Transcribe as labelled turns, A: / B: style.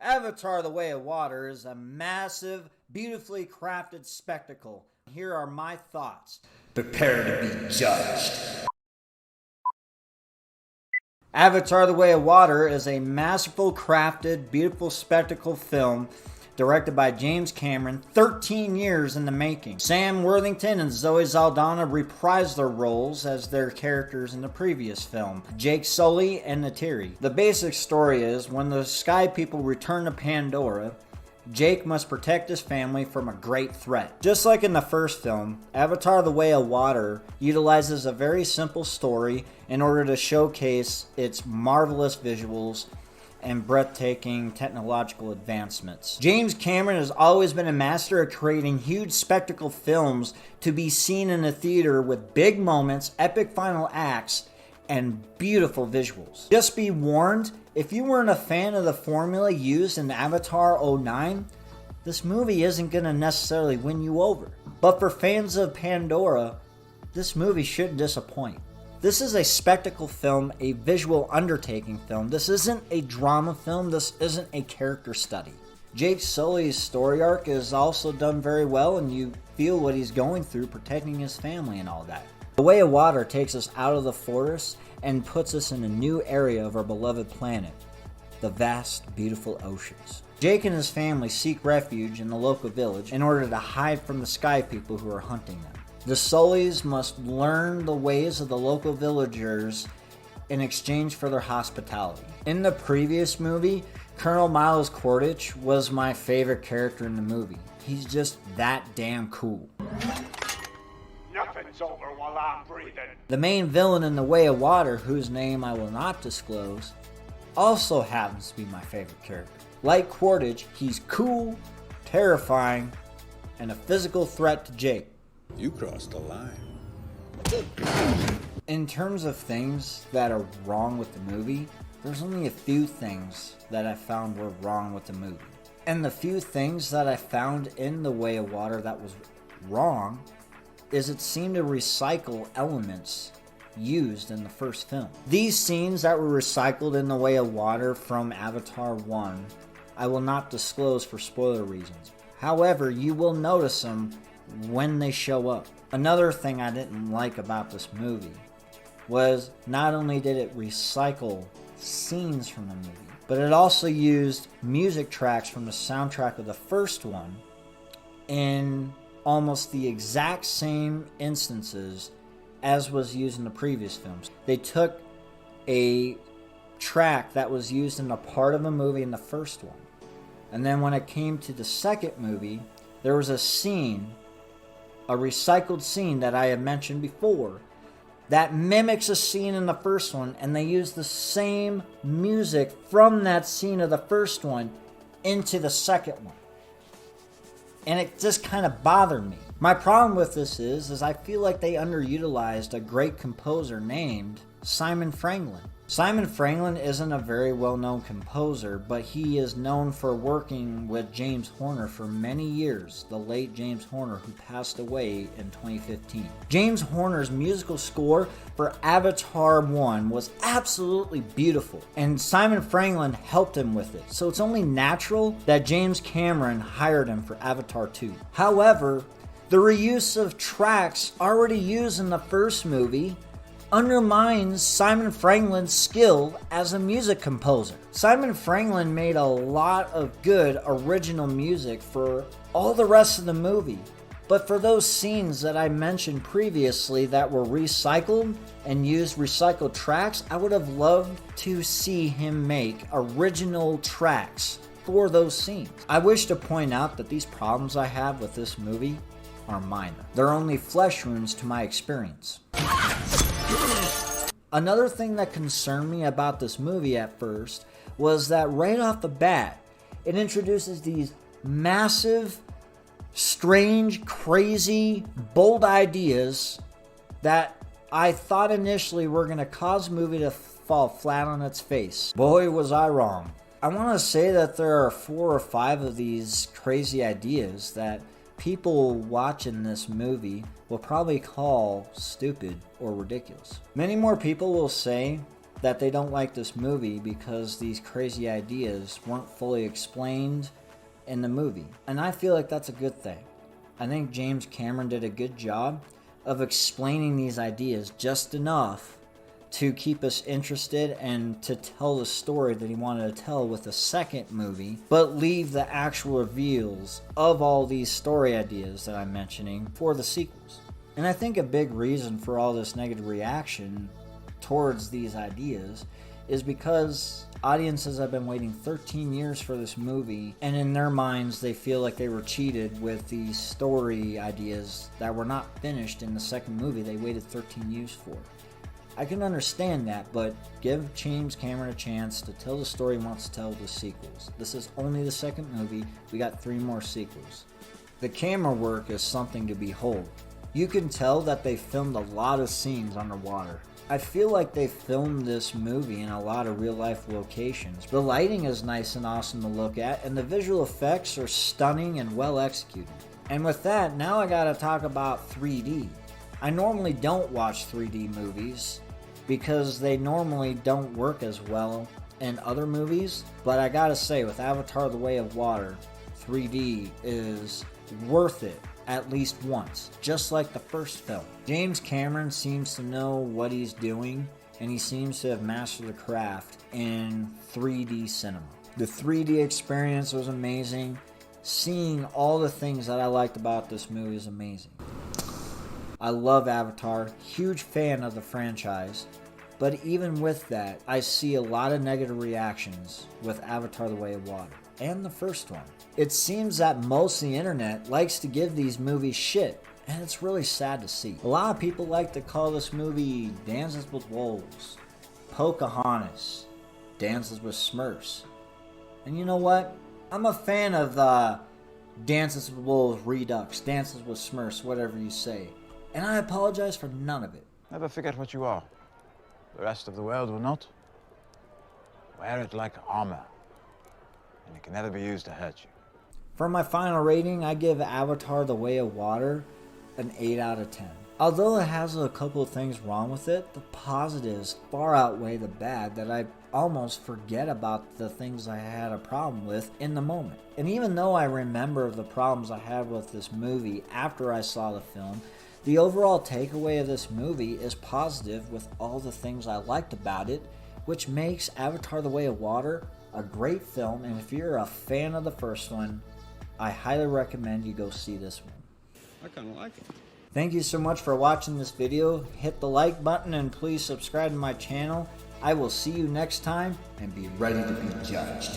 A: Avatar: The Way of Water is a massive, beautifully crafted spectacle. Here are my thoughts. Prepare to be judged. Avatar: The Way of Water is a masterful, crafted, beautiful spectacle film directed by James Cameron, 13 years in the making. Sam Worthington and Zoe Saldana reprised their roles as their characters in the previous film, Jake Sully and Neytiri. The basic story is, when the Sky People return to Pandora, Jake must protect his family from a great threat. Just like in the first film, Avatar: The Way of Water utilizes a very simple story in order to showcase its marvelous visuals and breathtaking technological advancements. James Cameron has always been a master of creating huge spectacle films to be seen in a theater with big moments, epic final acts, and beautiful visuals. Just be warned, if you weren't a fan of the formula used in Avatar 09, this movie isn't going to necessarily win you over. But for fans of Pandora, this movie shouldn't disappoint. This is a spectacle film, a visual undertaking film. This isn't a drama film. This isn't a character study. Jake Sully's story arc is also done very well, and you feel what he's going through protecting his family and all that. The Way of Water takes us out of the forest and puts us in a new area of our beloved planet, the vast, beautiful oceans. Jake and his family seek refuge in the local village in order to hide from the Sky People who are hunting them. The Sullys must learn the ways of the local villagers in exchange for their hospitality. In the previous movie, Colonel Miles Quaritch was my favorite character in the movie. He's just that damn cool.
B: Nothing's over while I'm breathing.
A: The main villain in The Way of Water, whose name I will not disclose, also happens to be my favorite character. Like Quaritch, he's cool, terrifying, and a physical threat to Jake.
C: You crossed the line.
A: In terms of things that are wrong with the movie, there's only a few things that I found were wrong with the movie. And the few things that I found in The Way of Water that was wrong is it seemed to recycle elements used in the first film. These scenes that were recycled in The Way of Water from Avatar 1, I will not disclose for spoiler reasons. However, you will notice them when they show up. Another thing I didn't like about this movie was not only did it recycle scenes from the movie, but it also used music tracks from the soundtrack of the first one in almost the exact same instances as was used in the previous films. They took a track that was used in a part of a movie in the first one, and then when it came to the second movie, there was a scene, a recycled scene that I have mentioned before, that mimics a scene in the first one, and they use the same music from that scene of the first one into the second one. And it just kind of bothered me. My problem with this is I feel like they underutilized a great composer named Simon Franglen. Simon Franglen isn't a very well-known composer, but he is known for working with James Horner for many years, the late James Horner, who passed away in 2015. James Horner's musical score for Avatar 1 was absolutely beautiful, and Simon Franglen helped him with it, so it's only natural that James Cameron hired him for Avatar 2. However, the reuse of tracks already used in the first movie undermines Simon Franglen's skill as a music composer. Simon Franglen made a lot of good original music for all the rest of the movie, but for those scenes that I mentioned previously that were recycled and used recycled tracks, I would have loved to see him make original tracks for those scenes. I wish to point out that these problems I have with this movie are minor. They're only flesh wounds to my experience. Another thing that concerned me about this movie at first was that right off the bat, it introduces these massive, strange, crazy, bold ideas that I thought initially were going to cause the movie to fall flat on its face. Boy, was I wrong. I want to say that there are 4 or 5 of these crazy ideas that people watching this movie will probably call stupid or ridiculous. Many more people will say that they don't like this movie because these crazy ideas weren't fully explained in the movie. And I feel like that's a good thing. I think James Cameron did a good job of explaining these ideas just enough to keep us interested and to tell the story that he wanted to tell with the second movie, but leave the actual reveals of all these story ideas that I'm mentioning for the sequels. And I think a big reason for all this negative reaction towards these ideas is because audiences have been waiting 13 years for this movie, and in their minds they feel like they were cheated with these story ideas that were not finished in the second movie they waited 13 years for. I can understand that, but give James Cameron a chance to tell the story he wants to tell with the sequels. This is only the second movie. We got 3 more sequels. The camera work is something to behold. You can tell that they filmed a lot of scenes underwater. I feel like they filmed this movie in a lot of real life locations. The lighting is nice and awesome to look at, and the visual effects are stunning and well executed. And with that, now I gotta talk about 3D. I normally don't watch 3D movies because they normally don't work as well in other movies, but I gotta say, with Avatar: The Way of Water, 3D is worth it at least once, just like the first film. James Cameron seems to know what he's doing, and he seems to have mastered the craft in 3D cinema. The 3D experience was amazing. Seeing all the things that I liked about this movie is amazing. I love Avatar, huge fan of the franchise, but even with that, I see a lot of negative reactions with Avatar: The Way of Water, and the first one. It seems that most of the internet likes to give these movies shit, and it's really sad to see. A lot of people like to call this movie Dances with Wolves, Pocahontas, Dances with Smurfs. And you know what? I'm a fan of the Dances with Wolves Redux, Dances with Smurfs, whatever you say. And I apologize for none of it.
B: Never forget what you are. The rest of the world will not. Wear it like armor, and it can never be used to hurt you.
A: For my final rating, I give Avatar: The Way of Water an 8 out of 10. Although it has a couple of things wrong with it, the positives far outweigh the bad that I almost forget about the things I had a problem with in the moment. And even though I remember the problems I had with this movie after I saw the film, the overall takeaway of this movie is positive with all the things I liked about it, which makes Avatar: The Way of Water a great film, and if you're a fan of the first one, I highly recommend you go see this one.
C: I kind of like it.
A: Thank you so much for watching this video. Hit the like button and please subscribe to my channel. I will see you next time, and be ready to be judged.